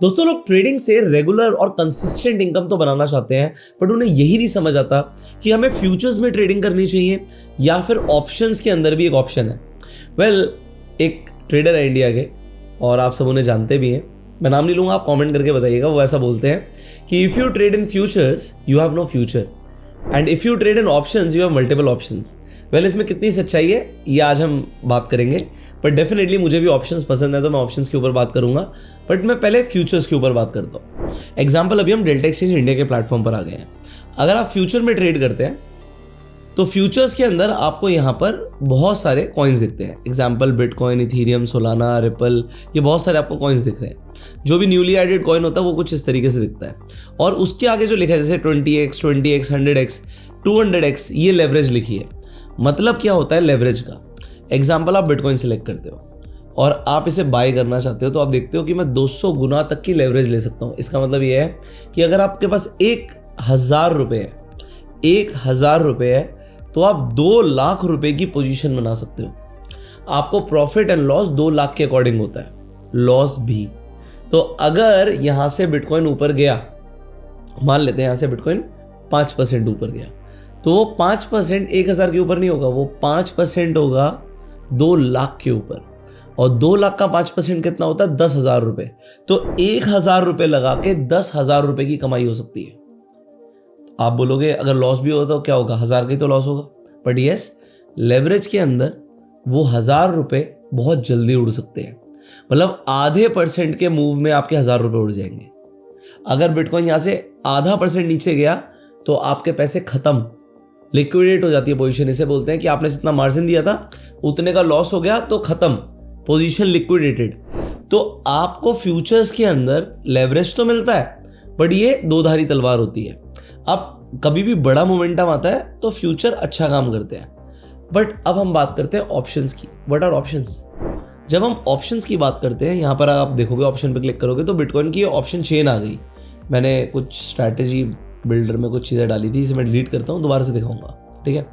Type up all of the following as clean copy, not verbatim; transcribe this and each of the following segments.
दोस्तों, लोग ट्रेडिंग से रेगुलर और कंसिस्टेंट इनकम तो बनाना चाहते हैं, बट उन्हें यही नहीं समझ आता कि हमें फ्यूचर्स में ट्रेडिंग करनी चाहिए या फिर ऑप्शंस के अंदर भी एक ऑप्शन है। एक ट्रेडर है इंडिया के और आप सब उन्हें जानते भी हैं, मैं नाम नहीं लूँगा, आप कमेंट करके बताइएगा। वो ऐसा बोलते हैं कि if you trade in futures you have no future and if you trade in options you have multiple options. इसमें कितनी सच्चाई है ये आज हम बात करेंगे, बट डेफिनेटली मुझे भी ऑप्शंस पसंद है तो मैं ऑप्शंस के ऊपर बात करूंगा, बट मैं पहले फ्यूचर्स के ऊपर बात करता हूँ। एग्जाम्पल, अभी हम डेल्टा एक्सचेंज इंडिया के प्लेटफॉर्म पर आ गए हैं। अगर आप फ्यूचर में ट्रेड करते हैं तो फ्यूचर्स के अंदर आपको यहाँ पर बहुत सारे कॉइन्स दिखते हैं। Example, bitcoin, Ethereum, Solana, ripple, ये बहुत सारे आपको कॉइन्स दिख रहे हैं। जो भी न्यूली एडेड कॉइन होता है वो कुछ इस तरीके से दिखता है, और उसके आगे जो लिखा है जैसे 20x, 20x, 100x, 200x, ये लेवरेज लिखी है। मतलब क्या होता है लेवरेज का? एग्जाम्पल, आप बिटकॉइन सेलेक्ट करते हो और आप इसे बाय करना चाहते हो, तो आप देखते हो कि मैं 200 गुना तक की लेवरेज ले सकता हूँ। इसका मतलब ये है कि अगर आपके पास 1000 रुपये है, 1000 रुपये है, तो आप 2 लाख रुपए की पोजीशन बना सकते हो। आपको प्रॉफिट एंड लॉस 2 लाख के अकॉर्डिंग होता है, लॉस भी। तो अगर यहां से बिटकॉइन ऊपर गया, मान लेते हैं यहां से बिटकॉइन 5% ऊपर गया, तो वो 5% 1000 के ऊपर नहीं होगा, वो 5% होगा 2 लाख के ऊपर। और 2 लाख का 5% कितना होता है? 10,000 रुपए। तो 1000 रुपए लगा के 10,000 रुपए की कमाई हो सकती है। आप बोलोगे अगर लॉस भी होगा तो क्या होगा? 1000 का ही तो लॉस होगा। बट यस, लेवरेज के अंदर वो 1000 रुपए बहुत जल्दी उड़ सकते हैं। मतलब आधे % के मूव में आपके 1000 रुपए उड़ जाएंगे। अगर बिटकॉइन यहां से आधा % नीचे गया तो आपके पैसे खत्म, लिक्विडेट हो जाती है पोजीशन। इसे बोलते हैं कि आपने जितना मार्जिन दिया था उतने का लॉस हो गया तो खत्म, पोजीशन लिक्विडेटेड। तो आपको फ्यूचर्स के अंदर लेवरेज तो मिलता है, बट ये दो-धारी तलवार होती है। अब कभी भी बड़ा मोमेंटम आता है तो फ्यूचर अच्छा काम करते हैं। बट अब हम बात करते हैं ऑप्शंस की। What are options? जब हम ऑप्शंस की बात करते हैं, यहाँ पर आप देखोगे, ऑप्शन पे क्लिक करोगे तो बिटकॉइन की ऑप्शन चेन आ गई। मैंने कुछ स्ट्रैटेजी बिल्डर में कुछ चीज़ें डाली थी, इसे मैं डिलीट करता हूँ, दोबारा से दिखाऊंगा, ठीक है।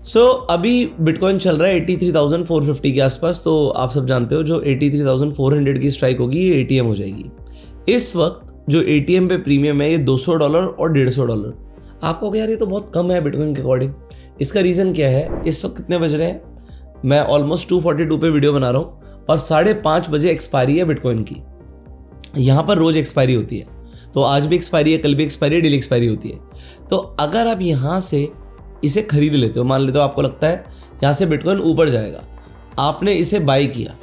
सो अभी बिटकॉइन चल रहा है 83,450 के आसपास। तो आप सब जानते हो जो 83,400 की स्ट्राइक होगी ये ATM हो जाएगी। इस वक्त जो ATM पे प्रीमियम है ये $200 और $150। आपको क्या यार, ये तो बहुत कम है बिटकॉइन के अकॉर्डिंग। इसका रीज़न क्या है? इस वक्त कितने बज रहे हैं? मैं ऑलमोस्ट 2:42 पे वीडियो बना रहा हूँ और 5:30 बजे एक्सपायरी है बिटकॉइन की। यहाँ पर रोज एक्सपायरी होती है, तो आज भी एक्सपायरी है, कल भी एक्सपायरी है, डेली एक्सपायरी होती है। तो अगर आप यहाँ से इसे खरीद लेते हो, मान लेते हो आपको लगता है यहाँ से बिटकॉइन ऊपर जाएगा, आपने इसे बाय किया,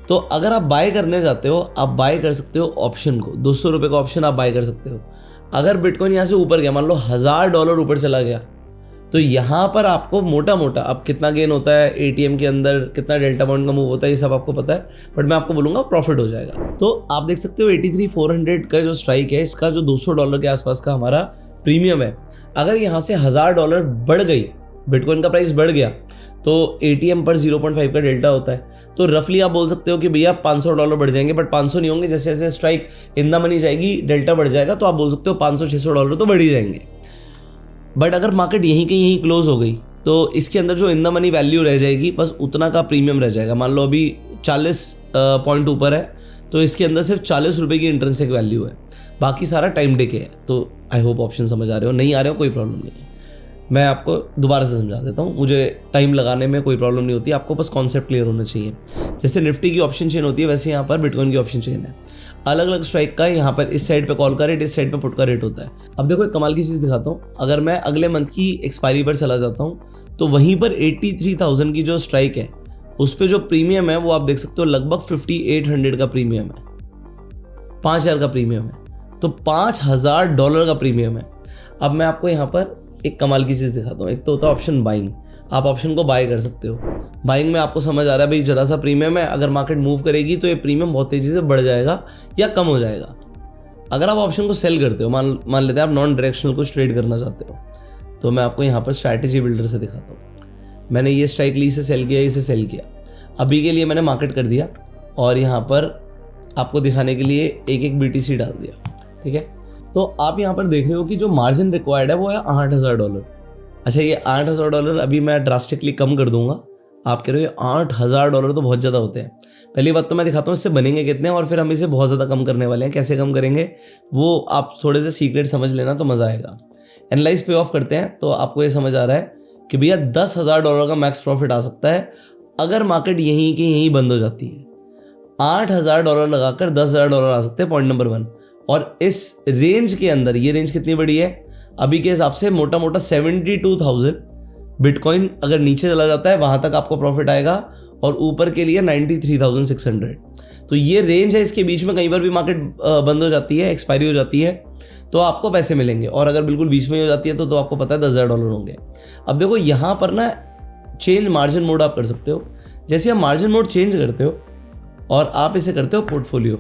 तो अगर आप बाय करने जाते हो, आप बाय कर सकते हो ऑप्शन को। 200 रुपये का ऑप्शन आप बाय कर सकते हो। अगर बिटकॉइन यहाँ से ऊपर गया, मान लो $1000 ऊपर चला गया, तो यहाँ पर आपको मोटा मोटा अब कितना गेन होता है ATM के अंदर, कितना डेल्टा बाउंड का मूव होता है, ये सब आपको पता है, बट मैं आपको बोलूँगा प्रॉफिट हो जाएगा। तो आप देख सकते हो 83,400 का जो स्ट्राइक है, इसका जो $200 के आसपास का हमारा प्रीमियम है, अगर यहाँ से $1000 बढ़ गई, बिटकॉइन का प्राइस बढ़ गया, तो ATM पर 0.5 का डेल्टा होता है। तो रफली आप बोल सकते हो कि भैया $500 बढ़ जाएंगे, बट 500 नहीं होंगे। जैसे जैसे स्ट्राइक इन द मनी जाएगी, डेल्टा बढ़ जाएगा, तो आप बोल सकते हो $500-600 तो बढ़ ही जाएंगे। बट अगर मार्केट यहीं क्लोज हो गई तो इसके अंदर जो इन द मनी वैल्यू रह जाएगी, बस उतना का प्रीमियम रह जाएगा। मान लो अभी 40 पॉइंट ऊपर है, तो इसके अंदर सिर्फ 40 रुपये की इंट्रिंसिक वैल्यू है, बाकी सारा टाइम डे के है। तो आई होप ऑप्शन समझ आ रहे हो। नहीं आ रहे हो कोई प्रॉब्लम नहीं है, मैं आपको दोबारा से समझा देता हूँ। मुझे टाइम लगाने में कोई प्रॉब्लम नहीं होती, आपको बस कॉन्सेप्ट क्लियर होना चाहिए। जैसे निफ्टी की ऑप्शन चेन होती है, वैसे यहाँ पर बिटकॉइन की ऑप्शन चेन है। अलग अलग स्ट्राइक का यहाँ पर इस साइड पे कॉल का रेट, इस साइड पे पुट का रेट होता है। अब देखो एक कमाल की चीज़ दिखाता हूँ। अगर मैं अगले मंथ की एक्सपायरी पर चला जाता हूँ, तो वहीं पर 83,000 की जो स्ट्राइक है, उस पर जो प्रीमियम है वो आप देख सकते हो लगभग 5800 का प्रीमियम है, 5000 का प्रीमियम है, तो $5000 का प्रीमियम है। अब मैं आपको यहाँ पर एक कमाल की चीज़ दिखाता हूँ। एक तो होता है ऑप्शन बाइंग, आप ऑप्शन को बाय कर सकते हो। बाइंग में आपको समझ आ रहा है भाई जरा सा प्रीमियम है, अगर मार्केट मूव करेगी तो ये प्रीमियम बहुत तेज़ी से बढ़ जाएगा या कम हो जाएगा। अगर आप ऑप्शन को सेल करते हो, मान लेते हैं आप नॉन डायरेक्शनल कुछ ट्रेड करना चाहते हो, तो मैं आपको यहाँ पर स्ट्रैटेजी बिल्डर से दिखाता हूँ। मैंने ये स्ट्राइक ली, इसे सेल किया, इसे सेल किया। अभी के लिए मैंने मार्केट कर दिया और यहाँ पर आपको दिखाने के लिए एक BTC डाल दिया, ठीक है। तो आप यहाँ पर देख रहे हो कि जो मार्जिन रिक्वायर्ड है वो है $8000। अच्छा, ये $8000 अभी मैं ड्रास्टिकली कम कर दूंगा। आप कह रहे हो $8000 तो बहुत ज़्यादा होते हैं। पहली बात तो मैं दिखाता हूँ इससे बनेंगे कितने, और फिर हम इसे बहुत ज़्यादा कम करने वाले हैं। कैसे कम करेंगे वो आप थोड़े से सीक्रेट समझ लेना तो मज़ा आएगा। एनालाइज पे ऑफ करते हैं तो आपको ये समझ आ रहा है कि भैया $10,000 का मैक्स प्रॉफिट आ सकता है अगर मार्केट यहीं की यहीं बंद हो जाती है। $8,000 लगाकर $10,000 आ सकते हैं, पॉइंट नंबर 1। और इस रेंज के अंदर, ये रेंज कितनी बड़ी है अभी के हिसाब से, मोटा मोटा 72,000 बिटकॉइन अगर नीचे चला जाता है वहां तक आपको प्रॉफिट आएगा, और ऊपर के लिए 93,600। तो ये रेंज है, इसके बीच में कहीं पर भी मार्केट बंद हो जाती है, एक्सपायरी हो जाती है, तो आपको पैसे मिलेंगे। और अगर बिल्कुल बीच में हो जाती है तो आपको पता है $10,000 होंगे। अब देखो यहाँ पर ना चेंज मार्जिन मोड आप कर सकते हो। जैसे आप मार्जिन मोड चेंज करते हो और आप इसे करते हो पोर्टफोलियो।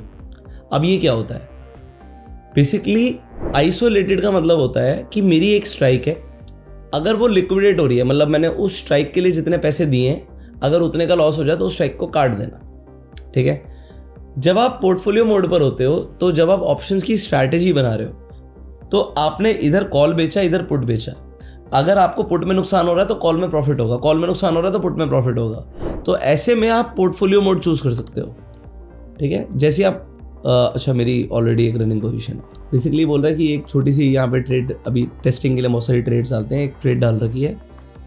अब ये क्या होता है, बेसिकली आइसोलेटेड का मतलब होता है कि मेरी एक स्ट्राइक है, अगर वो लिक्विडेट हो रही है, मतलब मैंने उस स्ट्राइक के लिए जितने पैसे दिए हैं अगर उतने का लॉस हो जाए तो उस स्ट्राइक को काट देना, ठीक है। जब आप पोर्टफोलियो मोड पर होते हो तो जब आप ऑप्शंस की स्ट्रैटेजी बना रहे हो तो आपने इधर कॉल बेचा, इधर पुट बेचा। अगर आपको पुट में नुकसान हो रहा है तो कॉल में प्रॉफिट होगा, कॉल में नुकसान हो रहा है तो पुट में प्रॉफिट होगा। तो ऐसे में आप पोर्टफोलियो मोड चूज कर सकते हो, ठीक है। जैसे आप अच्छा, मेरी ऑलरेडी एक रनिंग पोजीशन है, बेसिकली बोल रहा है कि एक छोटी सी यहाँ पे ट्रेड, अभी टेस्टिंग के लिए बहुत सारी ट्रेड्स डालते हैं, एक ट्रेड डाल रखी है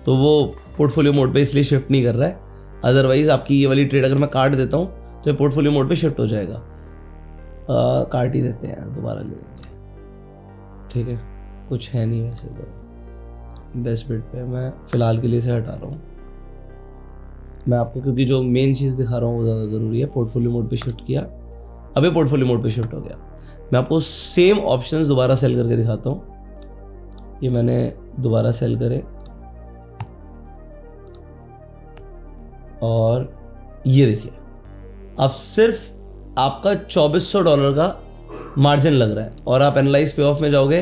तो वो पोर्टफोलियो मोड पे इसलिए शिफ्ट नहीं कर रहा है। अदरवाइज आपकी ये वाली ट्रेड अगर मैं काट देता हूँ तो ये पोर्टफोलियो मोड पे शिफ्ट हो जाएगा। काट ही देते हैं यार, दोबारा ले लेते हैं, ठीक है। कुछ है नहीं वैसे तो बेस्ट बिट पे मैं फ़िलहाल के लिए से हटा रहा हूँ मैं आपको, क्योंकि जो मेन चीज़ दिखा रहा हूँ वो ज़्यादा ज़रूरी है। पोर्टफोलियो मोड पे शिफ्ट किया, अभी पोर्टफोलियो मोड पे शिफ्ट हो गया। मैं आपको सेम ऑप्शंस दोबारा सेल करके दिखाता हूँ। ये मैंने दोबारा सेल करे और ये देखिए, अब सिर्फ आपका $2,400 का मार्जिन लग रहा है, और आप एनालाइज पे ऑफ में जाओगे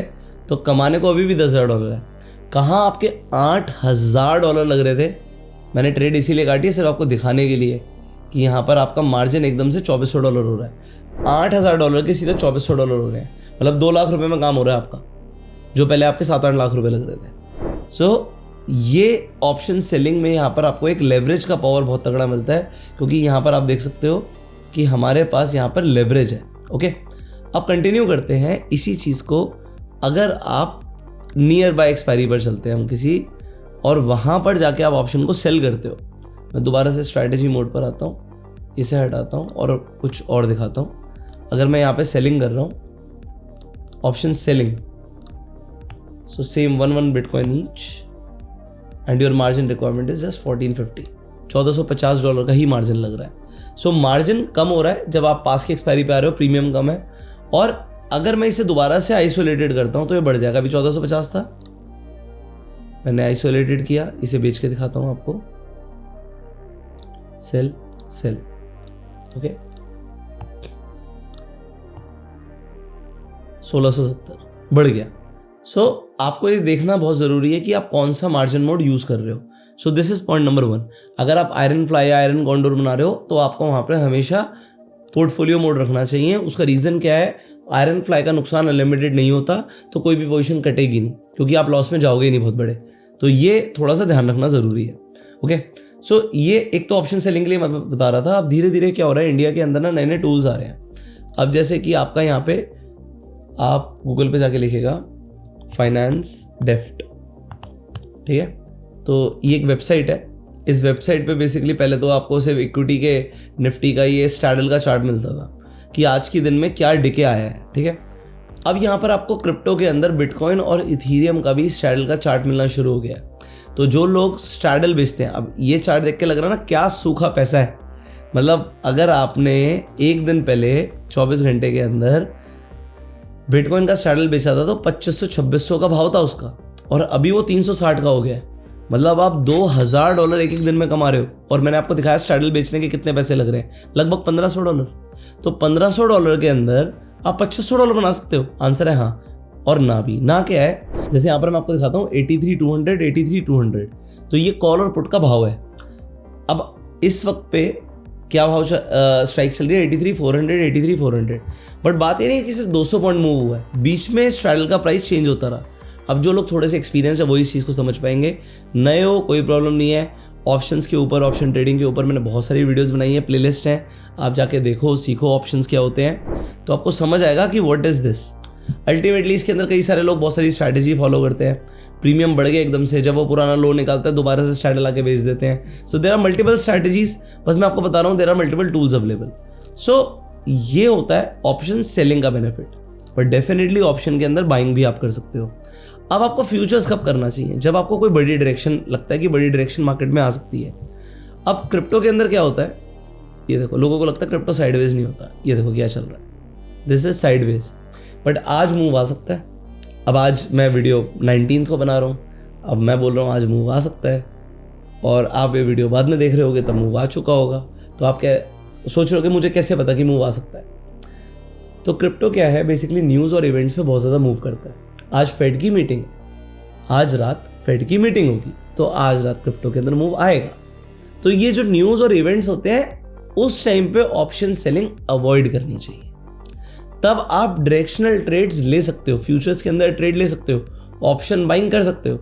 तो कमाने को अभी भी $10,000 है। कहाँ आपके $8,000 लग रहे थे। मैंने ट्रेड इसीलिए काटी है सिर्फ आपको दिखाने के लिए कि यहाँ पर आपका मार्जिन एकदम से $2,400 हो रहा है। $8,000 के सीधे $2,400 हो रहे हैं, मतलब 2 लाख रुपए में काम हो रहा है आपका, जो पहले आपके 7-8 लाख रुपए लग रहे थे। सो ये ऑप्शन सेलिंग में यहाँ पर आपको एक लेवरेज का पावर बहुत तगड़ा मिलता है, क्योंकि यहाँ पर आप देख सकते हो कि हमारे पास यहाँ पर लेवरेज है। ओके, अब कंटिन्यू करते हैं इसी चीज़ को। अगर आप नियर बाय एक्सपायरी पर चलते हैं हम किसी, और वहाँ पर जाके आप ऑप्शन को सेल करते हो। मैं दोबारा से स्ट्रैटेजी मोड पर आता हूँ, इसे हटाता हूँ और कुछ और दिखाता हूँ। अगर मैं यहाँ पे सेलिंग कर रहा हूँ, option selling, so same 1 bitcoin each and your margin requirement is just 1450, $1,450 का ही मार्जिन लग रहा है। सो मार्जिन कम हो रहा है जब आप पास की एक्सपायरी पे आ रहे हो, प्रीमियम कम है। और अगर मैं इसे दोबारा से आइसोलेटेड करता हूँ तो ये बढ़ जाएगा। अभी 1450 था, मैंने आइसोलेटेड किया, इसे बेच के दिखाता हूँ आपको। सेल सेल, ओके, 1670 बढ़ गया। सो आपको ये देखना बहुत ज़रूरी है कि आप कौन सा मार्जिन मोड यूज़ कर रहे हो। So this is point number 1। अगर आप आयरन फ्लाई या आयरन कॉन्डोर बना रहे हो तो आपको वहाँ पर हमेशा पोर्टफोलियो मोड रखना चाहिए। उसका रीज़न क्या है, आयरन फ्लाई का नुकसान अनलिमिटेड नहीं होता, तो कोई भी पोजीशन कटेगी नहीं, क्योंकि आप लॉस में जाओगे ही नहीं बहुत बड़े। तो ये थोड़ा सा ध्यान रखना ज़रूरी है। ओके, सो ये एक तो ऑप्शन सेलिंग के लिए मैं बता रहा था। अब धीरे धीरे क्या हो रहा है, इंडिया के अंदर ना नए नए टूल्स आ रहे हैं। अब जैसे कि आपका यहाँ पे आप गूगल पे जाके लिखेगा फाइनेंस डेफ्ट, ठीक है। तो ये एक वेबसाइट है। इस वेबसाइट पे बेसिकली पहले तो आपको सिर्फ इक्विटी के, निफ्टी का, ये स्टैडल का चार्ट मिलता था कि आज के दिन में क्या डिके आया है, ठीक है। अब यहाँ पर आपको क्रिप्टो के अंदर बिटकॉइन और इथीरियम का भी स्टैडल का चार्ट मिलना शुरू हो गया है। तो जो लोग स्टैडल बेचते हैं, अब ये चार्ट देख के लग रहा है ना क्या सूखा पैसा है। मतलब अगर आपने एक दिन पहले 24 घंटे के अंदर बिटकॉइन का स्टैडल बेचा था तो 2500-2600 का भाव था उसका, और अभी वो 360 का हो गया है। मतलब आप $2,000 एक दिन में कमा रहे हो। और मैंने आपको दिखाया स्टैडल बेचने के कितने पैसे लग रहे हैं, लगभग $1,500। तो $1,500 के अंदर आप $2,500 बना सकते हो। आंसर है हाँ और ना भी। ना क्या है, जैसे यहाँ पर मैं आपको दिखाता हूँ 83,200, 83,200, तो ये कॉल और पुट का भाव है। अब इस वक्त पे क्या भाव स्ट्राइक चल रही है, 83,400, 83,400। बट बात ये नहीं है कि सिर्फ 200 पॉइंट मूव हुआ है, बीच में स्ट्रैडल का प्राइस चेंज होता रहा। अब जो लोग थोड़े से एक्सपीरियंस है वो इस चीज़ को समझ पाएंगे। नए हो कोई प्रॉब्लम नहीं है, ऑप्शंस के ऊपर, ऑप्शन ट्रेडिंग के ऊपर मैंने बहुत सारी वीडियोस बनाई हैं, प्लेलिस्ट है, आप जाके देखो, सीखो ऑप्शंस क्या होते हैं, तो आपको समझ आएगा कि व्हाट इज़ दिस। अल्टीमेटली इसके अंदर कई सारे लोग बहुत सारी स्ट्रैटेजी फॉलो करते हैं, प्रीमियम बढ़ गया एकदम से, जब वो पुराना लोन निकालता है दोबारा से स्ट्रैटेजी ला के बेच देते हैं। So there are multiple strategies, बस मैं आपको बता रहा हूँ there are multiple tools available. So ये होता है ऑप्शन सेलिंग का बेनिफिट, पर डेफिनेटली ऑप्शन के अंदर बाइंग भी आप कर सकते हो। अब आपको फ्यूचर्स कब करना चाहिए? जब आपको कोई बड़ी डायरेक्शन लगता है कि बड़ी डायरेक्शन मार्केट में आ सकती है। अब क्रिप्टो के अंदर क्या होता है, ये देखो, लोगों को लगता है क्रिप्टो साइडवेज नहीं होता, ये देखो क्या चल रहा है, दिस इज साइडवेज, बट आज मूव आ सकता है। अब आज मैं वीडियो 19 को बना रहा हूँ, अब मैं बोल रहा हूँ आज मूव आ सकता है, और आप ये वीडियो बाद में देख रहे होगे तब मूव आ चुका होगा, तो आप क्या सोच रहे हो कि मुझे कैसे पता कि मूव आ सकता है? तो क्रिप्टो क्या है, बेसिकली न्यूज़ और इवेंट्स पे बहुत ज़्यादा मूव करता है। आज फेड की मीटिंग, आज रात फेड की मीटिंग होगी, तो आज रात क्रिप्टो के अंदर मूव आएगा। तो ये जो न्यूज़ और इवेंट्स होते हैं, उस टाइम पे ऑप्शन सेलिंग अवॉइड करनी चाहिए। तब आप डायरेक्शनल ट्रेड्स ले सकते हो, फ्यूचर्स के अंदर ट्रेड ले सकते हो, ऑप्शन बाइंग कर सकते हो,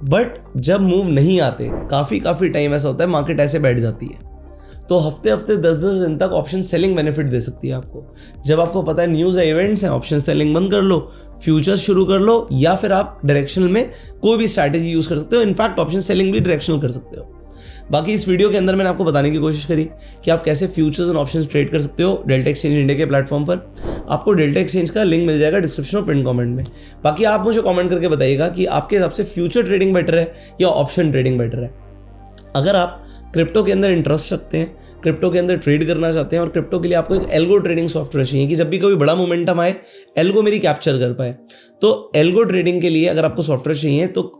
बट जब मूव नहीं आते, काफ़ी टाइम ऐसा होता है मार्केट ऐसे बैठ जाती है, तो हफ्ते 10 दिन तक ऑप्शन सेलिंग बेनिफिट दे सकती है आपको। जब आपको पता है न्यूज़ है, इवेंट्स हैं, ऑप्शन सेलिंग बंद कर लो, फ्यूचर्स शुरू कर लो, या फिर आप डायरेक्शनल में कोई भी स्ट्रैटेजी यूज़ कर सकते हो। इनफैक्ट ऑप्शन सेलिंग भी डायरेक्शनल कर सकते हो। बाकी इस वीडियो के अंदर मैंने आपको बताने की कोशिश करी कि आप कैसे फ्यूचर्स और ऑप्शंस ट्रेड कर सकते हो डेल्टा एक्सचेंज इंडिया के प्लेटफॉर्म पर। आपको डेल्टा एक्सचेंज का लिंक मिल जाएगा डिस्क्रिप्शन और पिन कमेंट में। बाकी आप मुझे कमेंट करके बताइएगा कि आपके हिसाब से फ्यूचर ट्रेडिंग बेटर है या ऑप्शन ट्रेडिंग बेटर है। अगर आप क्रिप्टो के अंदर इंटरेस्ट रखते हैं, क्रिप्टो के अंदर ट्रेड करना चाहते हैं, और क्रिप्टो के लिए आपको एक एल्गो ट्रेडिंग सॉफ्टवेयर चाहिए कि जब भी कोई बड़ा मोमेंटम आए एल्गो मेरी कैप्चर कर पाए, तो एल्गो ट्रेडिंग के लिए अगर आपको सॉफ्टवेयर चाहिए तो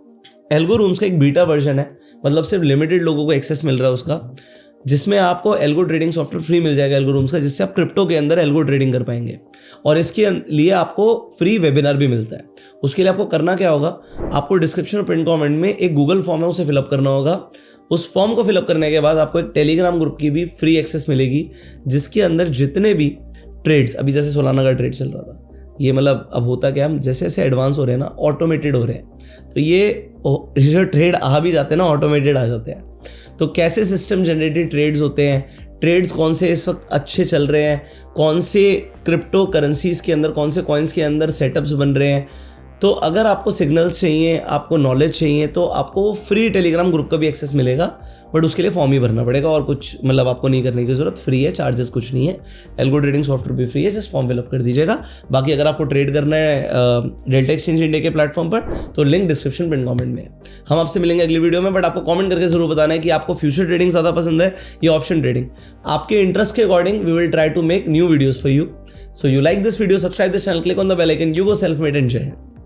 एल्गो रूम्स का एक बीटा वर्जन है, मतलब सिर्फ लिमिटेड लोगों को एक्सेस मिल रहा है उसका, जिसमें आपको एल्गो ट्रेडिंग सॉफ्टवेयर फ्री मिल जाएगा एल्गो रूम्स का, जिससे आप क्रिप्टो के अंदर एल्गो ट्रेडिंग कर पाएंगे। और इसके लिए आपको फ्री वेबिनार भी मिलता है। उसके लिए आपको करना क्या होगा, आपको डिस्क्रिप्शन और पिन कमेंट में एक गूगल फॉर्म है, उसे फिलअप करना होगा। उस फॉर्म को फिलअप करने के बाद आपको एक टेलीग्राम ग्रुप की भी फ्री एक्सेस मिलेगी, जिसके अंदर जितने भी ट्रेड्स, अभी जैसे सोलाना का ट्रेड चल रहा था, ये मतलब अब होता क्या, हम जैसे जैसे एडवांस हो रहे हैं ना, ऑटोमेटेड हो रहे हैं, तो ये जो ट्रेड आ भी जाते हैं ना, ऑटोमेटेड आ जाते हैं। तो कैसे सिस्टम जनरेटेड ट्रेड्स होते हैं, ट्रेड्स कौन से इस वक्त अच्छे चल रहे हैं, कौन से क्रिप्टो करेंसीज के अंदर, कौन से कॉइन्स के अंदर सेटअप्स बन रहे हैं। तो अगर आपको सिग्नल्स चाहिए, आपको नॉलेज चाहिए, तो आपको फ्री टेलीग्राम ग्रुप का भी एक्सेस मिलेगा, बट उसके लिए फॉर्म ही भरना पड़ेगा, और कुछ मतलब आपको नहीं करने की जरूरत, फ्री है, चार्जेस कुछ नहीं है। एल्गो ट्रेडिंग सॉफ्टवेयर भी फ्री है, जस्ट फॉर्म फिलअप कर दीजिएगा। बाकी अगर आपको ट्रेड करना है डेल्टा एक्सचेंज इंडिया के प्लेटफॉर्म पर, तो लिंक डिस्क्रिप्शन पिन कमेंट में है। हम आपसे मिलेंगे अगली वीडियो में, बट आपको कमेंट करके जरूर बताना है कि आपको फ्यूचर ट्रेडिंग ज़्यादा पसंद है या ऑप्शन ट्रेडिंग। आपके इंटरेस्ट के according we will try to make new videos for you. So you like this video, subscribe this channel, click on the bell icon, you go self made and जय हिंद।